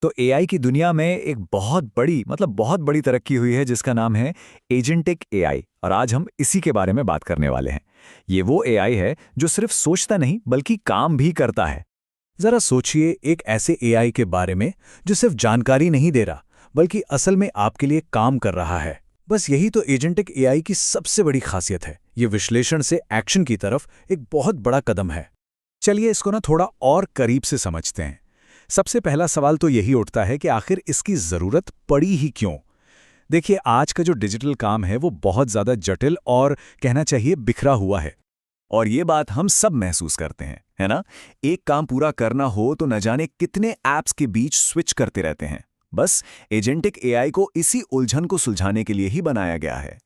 तो एआई की दुनिया में एक बहुत बड़ी तरक्की हुई है जिसका नाम है एजेंटिक एआई और आज हम इसी के बारे में बात करने वाले हैं। ये वो एआई है जो सिर्फ सोचता नहीं बल्कि काम भी करता है। जरा सोचिए एक ऐसे एआई के बारे में जो सिर्फ जानकारी नहीं दे रहा बल्कि असल में आपके लिए काम कर रहा है। बस यही तो एजेंटिक एआई की सबसे बड़ी खासियत है। ये विश्लेषण से एक्शन की तरफ एक बहुत बड़ा कदम है। चलिए इसको ना थोड़ा और करीब से समझते हैं। सबसे पहला सवाल तो यही उठता है कि आखिर इसकी जरूरत पड़ी ही क्यों। देखिए आज का जो डिजिटल काम है वो बहुत ज्यादा जटिल और कहना चाहिए बिखरा हुआ है। और ये बात हम सब महसूस करते हैं, है ना? एक काम पूरा करना हो तो न जाने कितने ऐप्स के बीच स्विच करते रहते हैं। बस एजेंटिक एआई को इसी उलझन को सुलझाने के लिए ही बनाया गया है।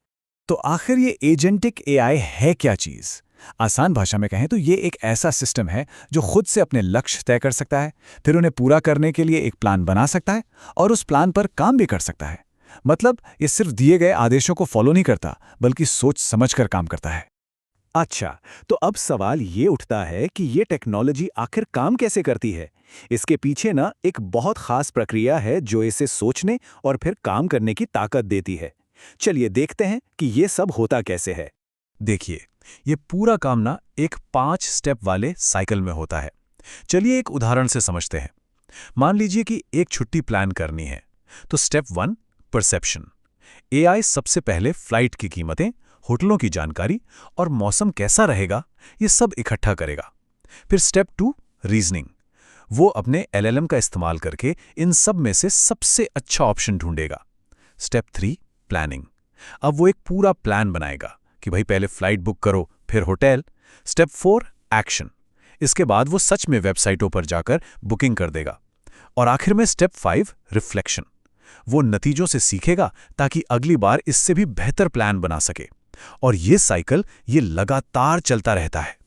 तो आखिर ये एजेंटिक एआई है क्या चीज? आसान भाषा में कहें तो ये एक ऐसा सिस्टम है जो खुद से अपने लक्ष्य तय कर सकता है, फिर उन्हें पूरा करने के लिए एक प्लान बना सकता है और उस प्लान पर काम भी कर सकता है। मतलब ये सिर्फ दिए गए आदेशों को फॉलो नहीं करता बल्कि सोच समझकर काम करता है। अच्छा, तो अब सवाल ये उठता है कि ये टेक्नोलॉजी आखिर काम कैसे करती है। इसके पीछे ना एक बहुत खास प्रक्रिया है जो इसे सोचने और फिर काम करने की ताकत देती है। चलिए देखते हैं कि ये सब होता कैसे है। देखिए ये पूरा काम ना एक 5 स्टेप वाले साइकिल में होता है। चलिए एक उदाहरण से समझते हैं। मान लीजिए कि एक छुट्टी प्लान करनी है, तो स्टेप 1 परसेप्शन। एआई सबसे पहले फ्लाइट की कीमतें, होटलों की जानकारी और मौसम कैसा रहेगा ये सब इकट्ठा करेगा। फिर स्टेप 2 रीजनिंग। वो अपने एलएलएम का इस्तेमाल करके इन सब में से सबसे अच्छा ऑप्शन ढूंढेगा। Step 3 planning. अब वो एक पूरा प्लान बनाएगा कि भाई पहले फ्लाइट बुक करो फिर होटल। Step 4 action. इसके बाद वो सच में वेबसाइटों पर जाकर बुकिंग कर देगा। और आखिर में स्टेप 5 रिफ्लेक्शन। वो नतीजों से सीखेगा ताकि अगली बार इससे भी बेहतर प्लान बना सके। और ये साइकिल ये लगातार चलता रहता है।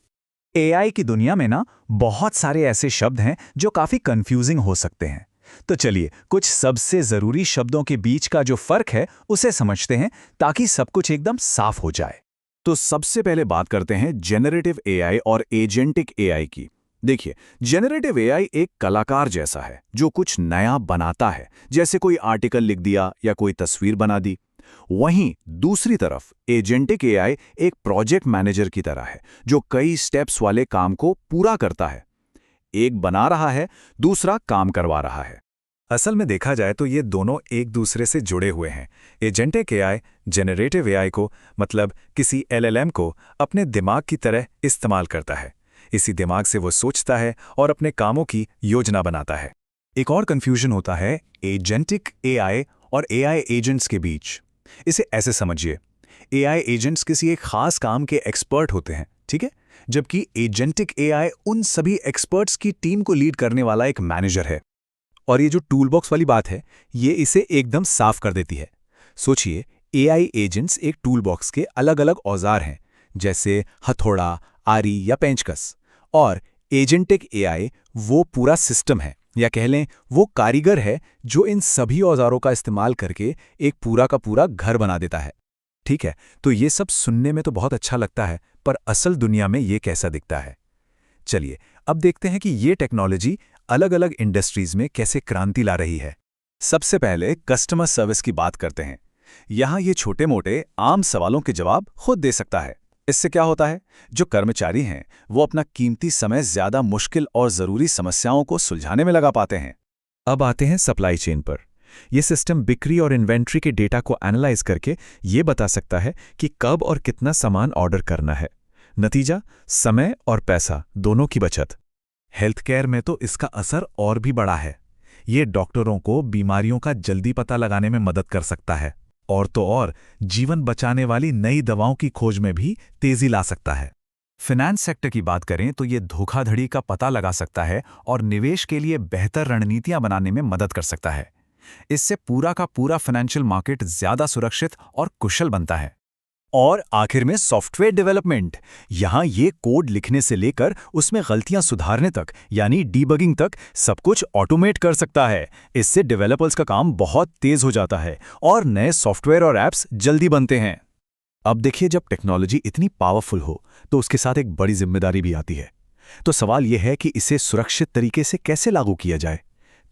एआई की दुनिया में ना बहुत सारे ऐसे शब्द हैं जो काफी कंफ्यूजिंग हो सकते हैं। तो चलिए कुछ सबसे जरूरी शब्दों के बीच का जो फर्क है उसे समझते हैं ताकि सब कुछ एकदम साफ हो जाए। तो सबसे पहले बात करते हैं जेनरेटिव एआई और एजेंटिक एआई की। देखिए, जेनरेटिव एआई एक कलाकार जैसा है जो कुछ नया बनाता है, जैसे कोई आर्टिकल लिख दिया या कोई तस्वीर बना दी। वहीं दूसरी तरफ एजेंटिक एआई एक प्रोजेक्ट मैनेजर की तरह है जो कई स्टेप्स वाले काम को पूरा करता है। एक बना रहा है, दूसरा काम करवा रहा है। असल में देखा जाए तो ये दोनों एक दूसरे से जुड़े हुए हैं। एजेंटिक एआई जेनरेटिव एआई को मतलब किसी एलएलएम को अपने दिमाग की तरह इस्तेमाल करता है। इसी दिमाग से वो सोचता है और अपने कामों की योजना बनाता है। एक और कंफ्यूजन होता है एजेंटिक एआई और एआई एजेंट्स के बीच। इसे ऐसे समझिए, एआई एजेंट्स किसी एक खास काम के एक्सपर्ट होते हैं, ठीक है, जबकि एजेंटिक एआई उन सभी एक्सपर्ट्स की टीम को लीड करने वाला एक मैनेजर है। और ये जो टूल बॉक्स वाली बात है ये इसे एकदम साफ कर देती है। सोचिए एआई एजेंट्स एक टूल बॉक्स के अलग अलग औजार हैं, जैसे हथौड़ा, आरी या पेंचकस। और एजेंटिक एआई वो पूरा सिस्टम है, या कह लें वो कारीगर है जो इन सभी औजारों का इस्तेमाल करके एक पूरा का पूरा घर बना देता है। ठीक है, तो ये सब सुनने में तो बहुत अच्छा लगता है, पर असल दुनिया में ये कैसा दिखता है? चलिए अब देखते हैं कि ये टेक्नोलॉजी अलग अलग इंडस्ट्रीज में कैसे क्रांति ला रही है। सबसे पहले कस्टमर सर्विस की बात करते हैं। यहाँ ये छोटे मोटे आम सवालों के जवाब खुद दे सकता है। इससे क्या होता है, जो कर्मचारी हैं वो अपना कीमती समय ज्यादा मुश्किल और जरूरी समस्याओं को सुलझाने में लगा पाते हैं। अब आते हैं सप्लाई चेन पर। यह सिस्टम बिक्री और इन्वेंट्री के डेटा को एनालाइज करके ये बता सकता है कि कब और कितना सामान ऑर्डर करना है। नतीजा, समय और पैसा दोनों की बचत। हेल्थ केयर में तो इसका असर और भी बड़ा है। ये डॉक्टरों को बीमारियों का जल्दी पता लगाने में मदद कर सकता है, और तो और जीवन बचाने वाली नई दवाओं की खोज में भी तेजी ला सकता है। फिनेंस सेक्टर की बात करें तो ये धोखाधड़ी का पता लगा सकता है और निवेश के लिए बेहतर रणनीतियां बनाने में मदद कर सकता है। इससे पूरा का पूरा फाइनेंशियल मार्केट ज्यादा सुरक्षित और कुशल बनता है। और आखिर में सॉफ्टवेयर डेवलपमेंट। यहाँ ये कोड लिखने से लेकर उसमें गलतियां सुधारने तक यानी डीबगिंग तक सब कुछ ऑटोमेट कर सकता है। इससे डेवलपर्स का काम बहुत तेज हो जाता है और नए सॉफ्टवेयर और ऐप्स जल्दी बनते हैं। अब देखिए, जब टेक्नोलॉजी इतनी पावरफुल हो तो उसके साथ एक बड़ी जिम्मेदारी भी आती है। तो सवाल यह है कि इसे सुरक्षित तरीके से कैसे लागू किया जाए।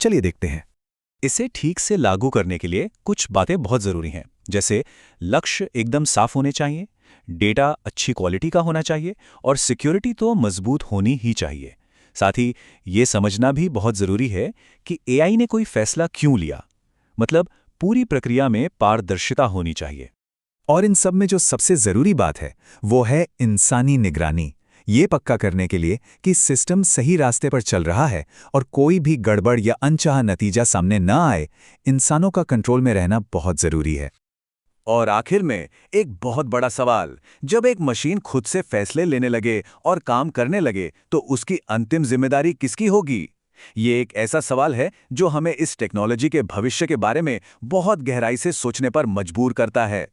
चलिए देखते हैं। इसे ठीक से लागू करने के लिए कुछ बातें बहुत ज़रूरी हैं, जैसे लक्ष्य एकदम साफ होने चाहिए, डेटा अच्छी क्वालिटी का होना चाहिए और सिक्योरिटी तो मजबूत होनी ही चाहिए। साथ ही ये समझना भी बहुत ज़रूरी है कि एआई ने कोई फैसला क्यों लिया, मतलब पूरी प्रक्रिया में पारदर्शिता होनी चाहिए। और इन सब में जो सबसे ज़रूरी बात है वो है इंसानी निगरानी। ये पक्का करने के लिए कि सिस्टम सही रास्ते पर चल रहा है और कोई भी गड़बड़ या अनचाहा नतीजा सामने न आए, इंसानों का कंट्रोल में रहना बहुत ज़रूरी है। और आखिर में एक बहुत बड़ा सवाल, जब एक मशीन खुद से फैसले लेने लगे और काम करने लगे तो उसकी अंतिम जिम्मेदारी किसकी होगी? ये एक ऐसा सवाल है जो हमें इस टेक्नोलॉजी के भविष्य के बारे में बहुत गहराई से सोचने पर मजबूर करता है।